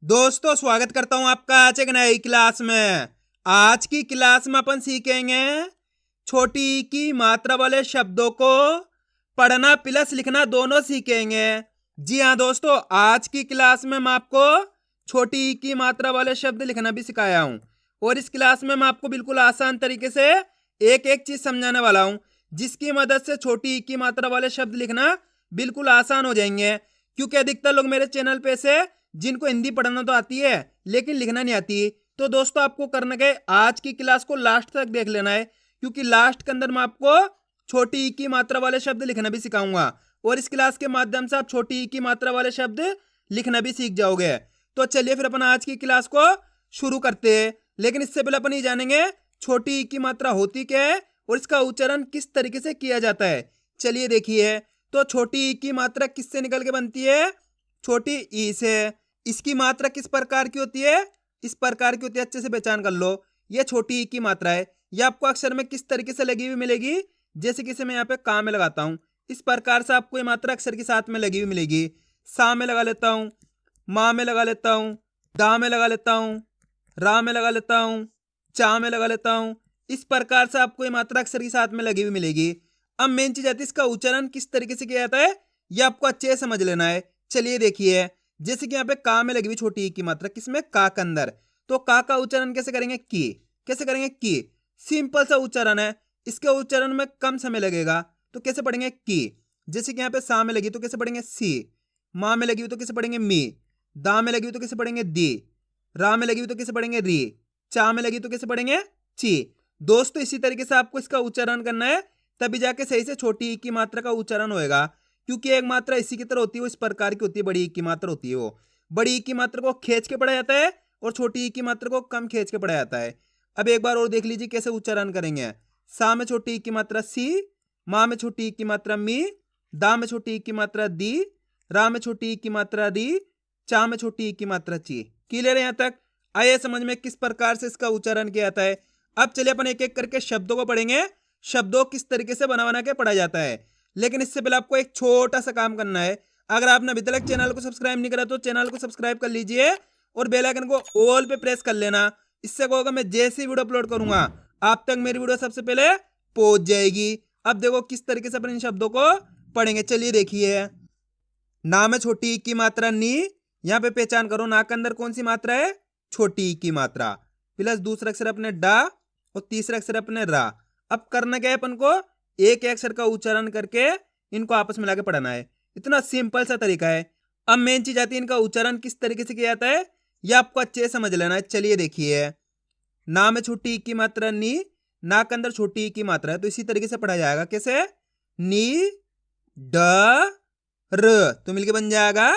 दोस्तों स्वागत करता हूं आपका आज एक नई क्लास में। आज की क्लास में अपन सीखेंगे छोटी ई की मात्रा वाले शब्दों को पढ़ना प्लस लिखना दोनों सीखेंगे। जी हाँ दोस्तों, आज की क्लास में मैं आपको छोटी ई की मात्रा वाले शब्द लिखना भी सिखाया हूं और इस क्लास में मैं आपको बिल्कुल आसान तरीके से एक एक चीज समझाने वाला हूं, जिसकी मदद से छोटी ई की मात्रा वाले शब्द लिखना बिल्कुल आसान हो जाएंगे। क्योंकि अधिकतर लोग मेरे चैनल पे से जिनको हिंदी पढ़ना तो आती है लेकिन लिखना नहीं आती, तो दोस्तों आपको करना क्या है, आज की क्लास को लास्ट तक देख लेना है, क्योंकि लास्ट के अंदर मैं आपको छोटी ई की मात्रा वाले शब्द लिखना भी सिखाऊंगा और इस क्लास के माध्यम से आप छोटी ई की मात्रा वाले शब्द लिखना भी सीख जाओगे। तो चलिए फिर अपन आज की क्लास को शुरू करते हैं, लेकिन इससे पहले अपन ये जानेंगे छोटी ई की मात्रा होती क्या है और इसका उच्चारण किस तरीके से किया जाता है। चलिए देखिए, तो छोटी ई की मात्रा किससे निकल के बनती है? छोटी ई से। इसकी मात्रा किस प्रकार की होती है? इस प्रकार की होती है, अच्छे से पहचान कर लो। ये छोटी ई की मात्रा है। ये आपको अक्षर में किस तरीके से लगी हुई मिलेगी? जैसे कि मैं यहाँ पे का में लगाता हूँ, इस प्रकार से आपको ये मात्रा अक्षर के साथ में लगी हुई मिलेगी। सा में लगा लेता हूँ, माँ में लगा लेता हूँ, दा में लगा लेता हूँ, रा में लगा लेता हूँ, चा में लगा लेता हूँ। इस प्रकार से आपको ये मात्रा अक्षर के साथ में लगी हुई मिलेगी। अब मेन चीज आती है इसका उच्चारण किस तरीके से किया जाता है, ये आपको अच्छे से समझ लेना है। चलिए देखिए, जैसे कि यहाँ पे का में लगी हुई छोटी ई की मात्रा किसमें? का के अंदर। तो का उच्चारण कैसे करेंगे? की। कैसे करेंगे? की। सिंपल सा उच्चारण है, इसके उच्चारण में कम समय लगेगा। तो कैसे पढ़ेंगे? की। जैसे कि यहाँ पे सा में लगी तो कैसे पढ़ेंगे? सी। माँ में लगी हुई तो कैसे पढ़ेंगे? मी। दा में लगी हुई तो कैसे पढ़ेंगे? दी। रा में लगी हुई तो कैसे पढ़ेंगे? री। चा में लगी तो कैसे पढ़ेंगे? ची। दोस्तों इसी तरीके से आपको इसका उच्चारण करना है, तभी जाके सही से छोटी ई की मात्रा का उच्चारण होएगा। क्योंकि एक मात्रा इसी की तरह होती है, वो इस प्रकार की होती है, बड़ी ई की मात्रा होती है। वो बड़ी ई की मात्रा को खींच के पढ़ा जाता है और छोटी ई की मात्रा को कम खींच के पढ़ा जाता है। अब एक बार और देख लीजिए कैसे उच्चारण करेंगे। सा में छोटी ई की मात्रा सी, माँ में छोटी ई की मात्रा मी, दा में छोटी ई की मात्रा दी, रा में छोटी ई की मात्रा री, चा में छोटी ई की मात्रा ची। क्लियर है यहाँ तक? आइए समझ में किस प्रकार से इसका उच्चारण किया जाता है। अब चलिए अपन एक एक करके शब्दों को पढ़ेंगे, शब्दों किस तरीके से बना बना के पढ़ा जाता है। लेकिन इससे पहले आपको एक छोटा सा काम करना है। अगर आपने अभी तक चैनल को सब्सक्राइब नहीं करा तो चैनल को सब्सक्राइब कर लीजिए और बेल आइकन को ऑल पे प्रेस कर लेना। इससे क्या होगा, मैं जैसी वीडियो अपलोड करूंगा आप तक मेरी वीडियो सबसे पहले पहुंच जाएगी। अब देखो किस तरीके से अपन इन शब्दों को पढ़ेंगे। चलिए देखिए, ना में छोटी ई की मात्रा नी, यहाँ पे पहचान करो ना के अंदर कौन सी मात्रा है? छोटी ई की मात्रा। प्लस दूसरा अक्षर अपने डा और तीसरा अक्षर अपने रा। अब करना क्या है अपन को? एक एक अक्षर का उच्चारण करके इनको आपस में लाके पढ़ना है। इतना सिंपल सा तरीका है। अब मेन चीज आती है इनका उच्चारण किस तरीके से किया जाता है, यह आपको अच्छे से समझ लेना है। चलिए देखिए, ना में छोटी ई की मात्रा नी, ना के अंदर छोटी ई की मात्रा है, तो इसी तरीके से पढ़ा जाएगा। कैसे? नी ड र, तो मिलके बन जाएगा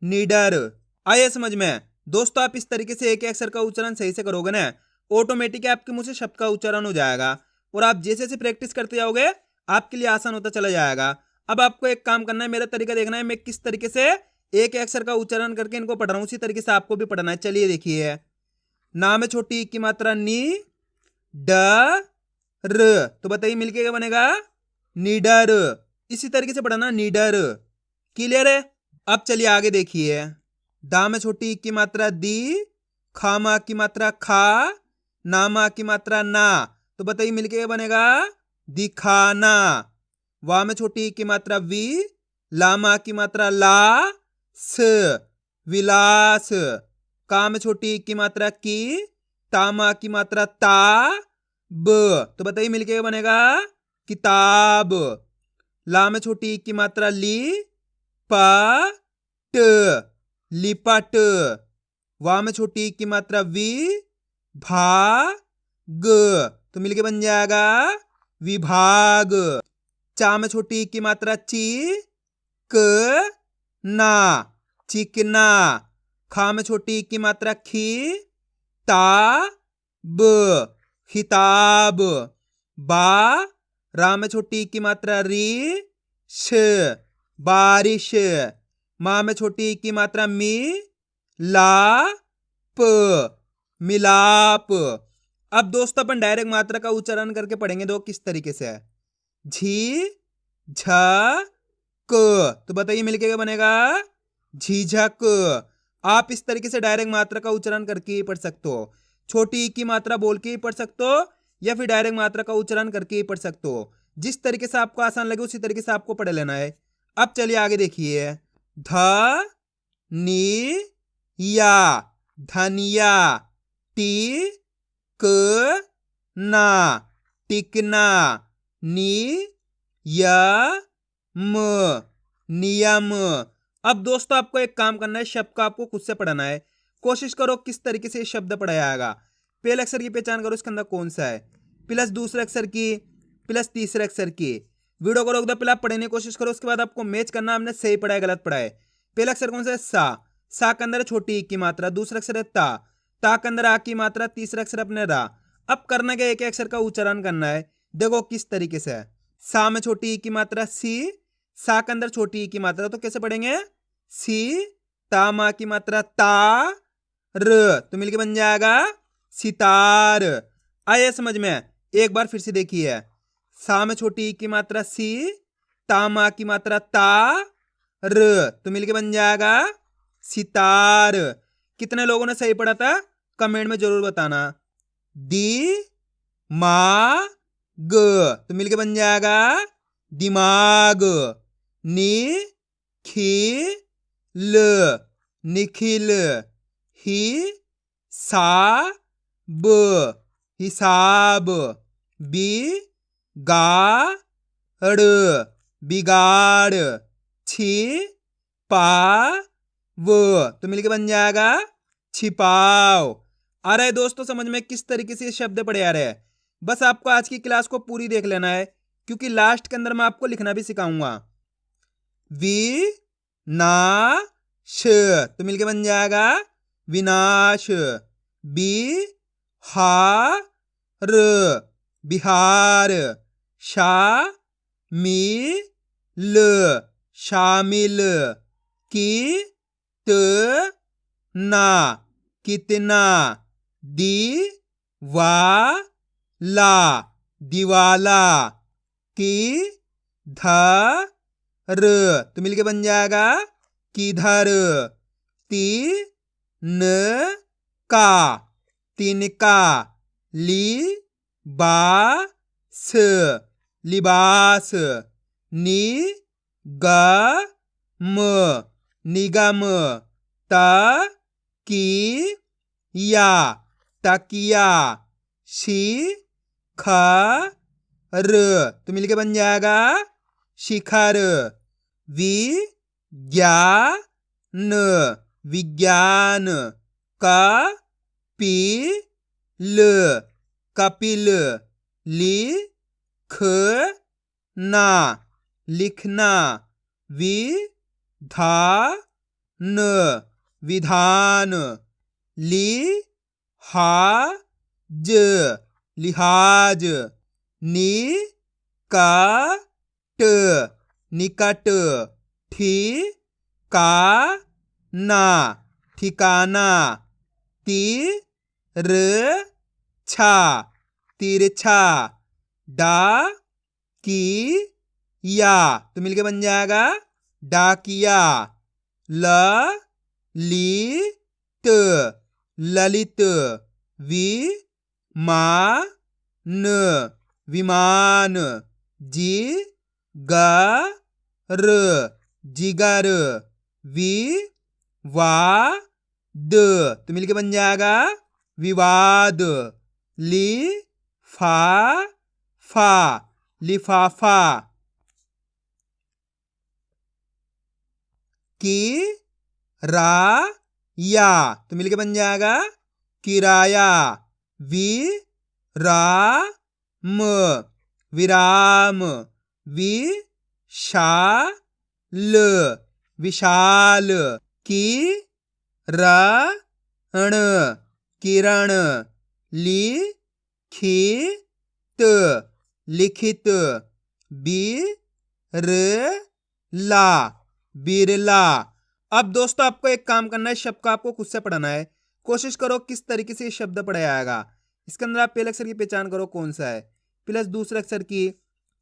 निडर। आइए समझ में। दोस्तों आप इस तरीके से एक अक्षर का उच्चारण सही से करोगे ना, ऑटोमेटिक आपके मुंह से शब्द का उच्चारण हो जाएगा और आप जैसे जैसे प्रैक्टिस करते जाओगे आपके लिए आसान होता चला जाएगा। अब आपको एक काम करना है, मेरा तरीका देखना है, मैं किस तरीके से एक अक्षर का उच्चारण करके इनको पढ़ रहा हूं, उसी तरीके से आपको भी पढ़ना है। चलिए देखिए, ना में छोटी ई की मात्रा नी ड र, तो बताइए मिलके क्या बनेगा? निडर। इसी तरीके से पढ़ना, निडर। क्लियर है? अब चलिए आगे देखिए, दा में छोटी ई की मात्रा दी, खा मा की मात्रा खा, नामा की मात्रा ना, तो बताइए मिलके क्या बनेगा? दिखाना। वा में छोटी ई की मात्रा वी, लामा की मात्रा ला, स, विलास। का में छोटी ई की मात्रा की, तामा की मात्रा ता, ब, तो बताइए मिलके क्या बनेगा? किताब। ला में छोटी ई की मात्रा ली, पट, लिपट। वा में छोटी ई की मात्रा वी, भाग, तो मिलके बन जाएगा विभाग। चा में छोटी ई की मात्रा ची, क, ना, चिकना। खा में छोटी ई की मात्रा खी, ता, ब, खिताब। बा, रा में छोटी ई की मात्रा री, श, बारिश। माँ में छोटी ई की मात्रा मी, ला, प, मिलाप। अब दोस्तों अपन डायरेक्ट मात्रा का उच्चारण करके पढ़ेंगे, दो किस तरीके से है। झी झ क, तो बताइए मिलके क्या बनेगा? झिझक। आप इस तरीके से डायरेक्ट मात्रा का उच्चारण करके ही पढ़ सकते हो। छोटी ई की मात्रा बोल के ही पढ़ सकते हो या फिर डायरेक्ट मात्रा का उच्चारण करके ही पढ़ सकते हो। जिस तरीके से आपको आसान लगे उसी तरीके से आपको पढ़ लेना है। अब चलिए आगे देखिए। ध नि या धनिया, टी क ना टिकना, नि या म नियम। अब दोस्तों आपको एक काम करना है, शब्द को आपको खुद से पढ़ना है। कोशिश करो किस तरीके से शब्द पढ़ाया आएगा। पहले अक्षर की पहचान करो इसके अंदर कौन सा है, प्लस दूसरे अक्षर की, प्लस तीसरे अक्षर की। वीडियो को रोक दो, पहले आप पढ़ने की कोशिश करो, उसके बाद आपको मैच करना हमने सही पढ़ा है गलत पढ़ा है। पहला अक्षर कौन सा है, सा के अंदर है छोटी ई की मात्रा, दूसरा अक्षर है ता के अंदर आ की मात्रा, तीसरा अक्षर अपने रा। अब करना क्या, एक अक्षर का उच्चारण करना है। देखो किस तरीके से है। सा में छोटी ई की मात्रा सी, सा के अंदर छोटी ई की मात्रा, तो कैसे पढ़ेंगे, सी ता मा की मात्रा ता र, तो मिलके बन जाएगा सितार। आया समझ में। एक बार फिर से देखिए। सा में छोटी ई की मात्रा सी, ता मा की मात्रा ता र, तो मिलके बन जाएगा सितार। कितने लोगों ने सही पढ़ा था कमेंट में जरूर बताना। दी मा ग, तो मिलके बन जाएगा दिमाग। नि खी ल निखिल, ही सा ब हिसाब, बी गा ड़ बिगाड़, छी पा वो, तो मिलके बन जाएगा छिपाओ। आ रहा है दोस्तों समझ में किस तरीके से ये शब्द पढ़े आ रहे हैं। बस आपको आज की क्लास को पूरी देख लेना है, क्योंकि लास्ट के अंदर मैं आपको लिखना भी सिखाऊंगा। वि ना श, तो मिलके बन जाएगा विनाश। बी हा र बिहार, शा मी ल शामिल, की त ना कितना, दी वा ला दिवाला, की ध र, तो मिलके बन जाएगा किधर। ती न का तिनका, ली बा स लिबास, नि ग म निगम, त की या तकिया, शी ख र, तो मिलके बन जाएगा शिखर। वि ज्ञा न विज्ञान, क पी ल कपिल, लि ख ना लिखना, वि धा न विधान, लि हा ज लिहाज, नि का ट निकट, ठी का ना ठिकाना, ती र छा तिरछा, डा की या, तो मिलके बन जाएगा डाकिया, ल ली त ललित, वि मा न विमान, जी ग र जिगर, वि वा द, तो मिलके बन जाएगा विवाद, लि फा लिफाफा, की रा या, तो मिलके बन जाएगा किराया, वि रा म विराम, वि शा ल विशाल, की र ण किरण, लि खी त लिखित, बी र ला बिरला। अब दोस्तों आपको एक काम करना है, शब्द को आपको खुद से पढ़ना है। कोशिश करो किस तरीके से ये शब्द पढ़ाया आएगा। इसके अंदर आप पहले अक्षर की पहचान करो कौन सा है, प्लस दूसरे अक्षर की,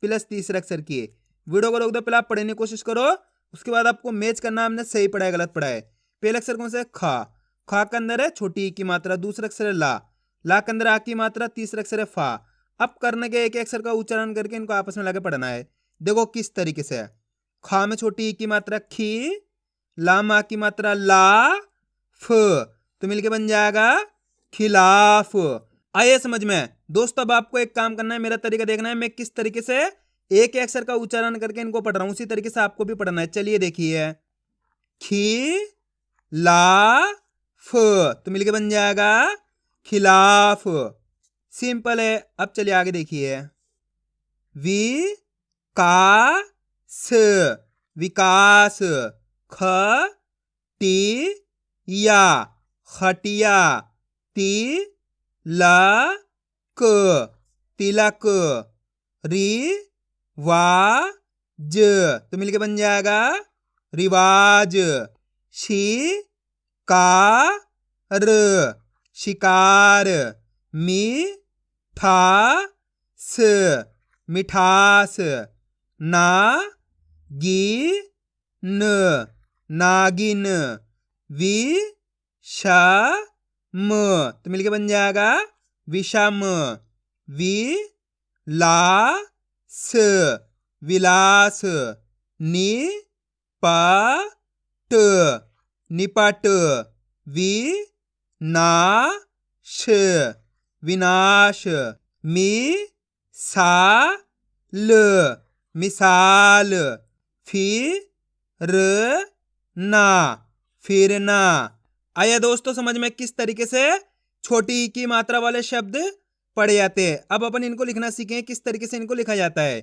प्लस तीसरे अक्षर की। वीडियो को रोक दो, पहले आप पढ़ने की कोशिश करो, उसके बाद आपको मैच करना हमने सही पढ़ा है गलत पढ़ा है। पहला अक्षर कौन सा है? खा। खा के अंदर है छोटी ई की मात्रा, दूसरा अक्षर है ला। ला के अंदर आ की मात्रा, तीसरा अक्षर है फा। अब करने के एक अक्षर का उच्चारण करके इनको आपस में लाके पढ़ना है। देखो किस तरीके से है। खा में छोटी ई की मात्रा खी, ला में आ की मात्रा ला, फ, तो मिलके बन जाएगा खिलाफ। आइए समझ में दोस्तों, अब आपको एक काम करना है, मेरा तरीका देखना है मैं किस तरीके से एक अक्षर का उच्चारण करके इनको पढ़ रहा हूं, उसी तरीके से आपको भी पढ़ना है। चलिए देखिए, खी ला फ, तो मिलके बन जाएगा खिलाफ। सिंपल है। अब चलिए आगे देखिए, वि का स, विकास। ख टी या, खटिया। ती ला क, तिलक। री वा ज, तो मिलके बन जाएगा रिवाज। शी का र, शिकार। मी ठा स, मिठास। ना गी न, नागिन। वि शा म, तो मिलके बन जाएगा विषम। वि ला स, विलास। नि पा ट, निपट। वि ना श, विनाश। मी सा ल, मिसाल। फी र ना, फिरना। आइए दोस्तों, समझ में किस तरीके से छोटी ई की मात्रा वाले शब्द पढ़े जाते हैं। अब अपन इनको लिखना सीखें किस तरीके से इनको लिखा जाता है।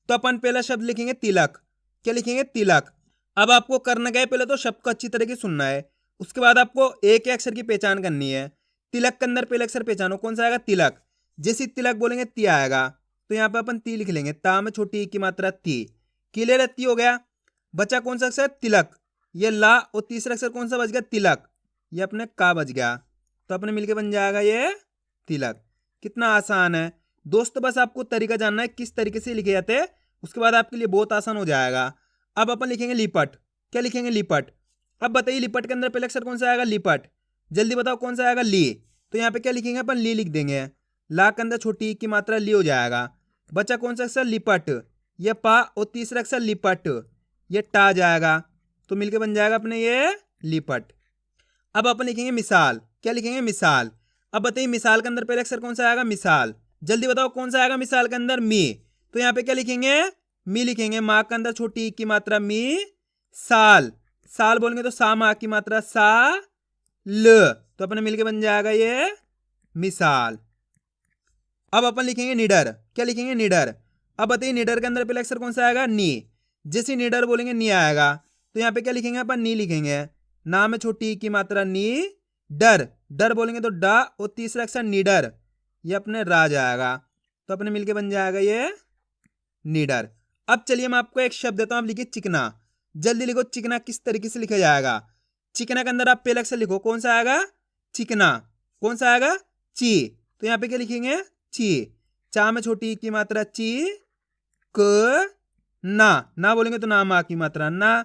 तो अपन पहला शब्द लिखेंगे तिलक। क्या लिखेंगे? तिलक। अब आपको करना क्या है, पहले तो शब्द को अच्छी तरीके से सुनना है, उसके बाद आपको एक अक्षर की पहचान करनी है। तिलक के अंदर पहला अक्षर पहचानो, कौन सा आएगा? तिलक। जैसे तिलक बोलेंगे ती आएगा, तो यहाँ पे अपन ती लिख लेंगे। ता में छोटी ई की मात्रा ती, क्लियर? ती हो गया। बचा कौन सा अक्षर? तिलक। ये ला, और तीसरा अक्षर कौन सा बच गया? तिलक। ये अपने का बच गया, तो अपने मिलके बन जाएगा ये तिलक। कितना आसान है दोस्तों, बस आपको तरीका जानना है किस तरीके से लिखे जाते हैं, उसके बाद आपके लिए बहुत आसान हो जाएगा। अब अपन लिखेंगे लिपट। क्या लिखेंगे? लिपट। अब बताइए लिपट के अंदर पहला अक्षर कौन सा आएगा? लिपट। जल्दी बताओ कौन सा आएगा? ली। तो यहाँ पे क्या लिखेंगे अपन? ली लिख देंगे। ला के अंदर छोटी ई की मात्रा ली हो जाएगा। बचा कौन सा अक्षर? लिपट। ये पा, और तीसरा अक्षर लिपट, ये टा जाएगा, तो मिलके बन जाएगा अपने ये लिपट। अब अपन लिखेंगे मिसाल। क्या लिखेंगे? मिसाल। अब बताइए मिसाल के अंदर पहले अक्षर कौन सा आएगा? मिसाल। जल्दी बताओ कौन सा आएगा मिसाल के अंदर? मी। तो यहाँ पे क्या लिखेंगे? मी लिखेंगे। माँ के अंदर छोटी ई की मात्रा मी, साल। साल बोलेंगे तो सा माँ की मात्रा सा, ल, तो अपने मिलके बन जाएगा ये मिसाल। अब अपन लिखेंगे निडर। क्या लिखेंगे? निडर। अब बताइए निडर के अंदर पहला अक्षर कौन सा आएगा? नी। जैसे निडर बोलेंगे नी आएगा, तो यहाँ पे क्या लिखेंगे अपन? नी लिखेंगे। ना में छोटी ई की मात्रा नी, डर। डर बोलेंगे तो डा, और तीसरा अक्षर निडर, ये अपने रा जाएगा, तो अपने मिलके बन जाएगा ये निडर। अब चलिए मैं आपको एक शब्द देता हूं, आप लिखिए चिकना। जल्दी लिखो चिकना किस तरीके से लिखा जाएगा। चिकना के अंदर आप पहले अक्षर लिखो, कौन सा आएगा? चिकना। कौन सा आएगा? ची। तो यहाँ पे क्या लिखेंगे? ची। चा में छोटी ई की मात्रा ची, क, ना। ना बोलेंगे तो ना मा की मात्रा ना,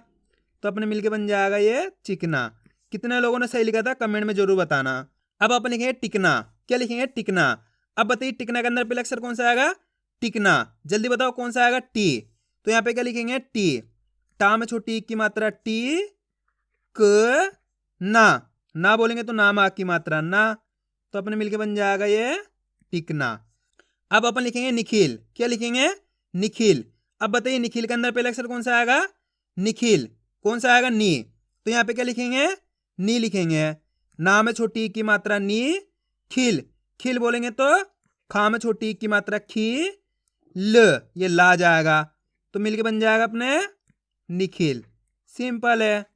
तो अपने मिलके बन जाएगा ये चिकना। कितने लोगों ने सही लिखा था कमेंट में जरूर बताना। अब अपन लिखेंगे टिकना। क्या लिखेंगे? टिकना। अब बताइए टिकना के अंदर पहला अक्षर कौन सा आएगा? टिकना। जल्दी बताओ कौन सा आएगा? टी। तो यहाँ पे क्या लिखेंगे? टी। टा में छोटी ई की मात्रा टी, क, ना। ना बोलेंगे तो ना मा की मात्रा ना, तो अपने मिलके बन जाएगा ये टिकना। अब अपन लिखेंगे निखिल। क्या लिखेंगे? निखिल। अब बताइए निखिल के अंदर पहला अक्षर कौन सा आएगा? निखिल। कौन सा आएगा? नी। तो यहाँ पे क्या लिखेंगे? नी लिखेंगे। ना में छोटी ई की मात्रा नी, खिल। खिल बोलेंगे तो खा में छोटी ई की मात्रा खी, ल, ये ला जाएगा, तो मिलके बन जाएगा अपने निखिल। सिंपल है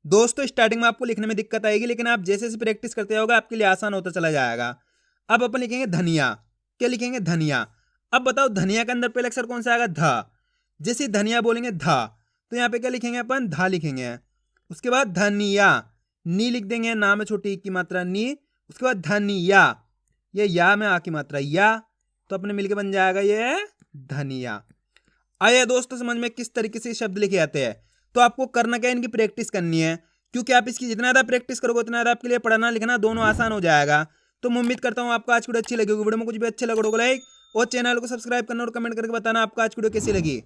दोस्तों। स्टार्टिंग में आपको लिखने में दिक्कत आएगी, लेकिन आप जैसे जैसे प्रैक्टिस करते होगा आपके लिए आसान होता चला जाएगा। अब अपन लिखेंगे धनिया। क्या लिखेंगे? धनिया। अब बताओ धनिया के अंदर पहला अक्षर कौन सा आएगा? धा। जैसे धनिया बोलेंगे धा, तो यहाँ पे क्या लिखेंगे अपन? धा लिखेंगे। उसके बाद धनिया, नी लिख देंगे। ना में छोटी ई की मात्रा नी, उसके बाद धनिया, ये या में आ की मात्रा या, तो अपने मिलके बन जाएगा ये धनिया। आइए दोस्तों समझ में किस तरीके से शब्द लिखे जाते हैं। तो आपको करना क्या है? इनकी प्रैक्टिस करनी है। क्योंकि आप इसकी जितना ज़्यादा प्रैक्टिस करोगे उतना ज़्यादा आपके लिए पढ़ना लिखना दोनों आसान हो जाएगा। तो मैं उम्मीद करता हूँ आपको आज की वीडियो अच्छी लगी होगी। वीडियो में कुछ भी अच्छा लगा होगा लाइक और चैनल को सब्सक्राइब करना और कमेंट करके बताना आपको आज की वीडियो कैसी लगी।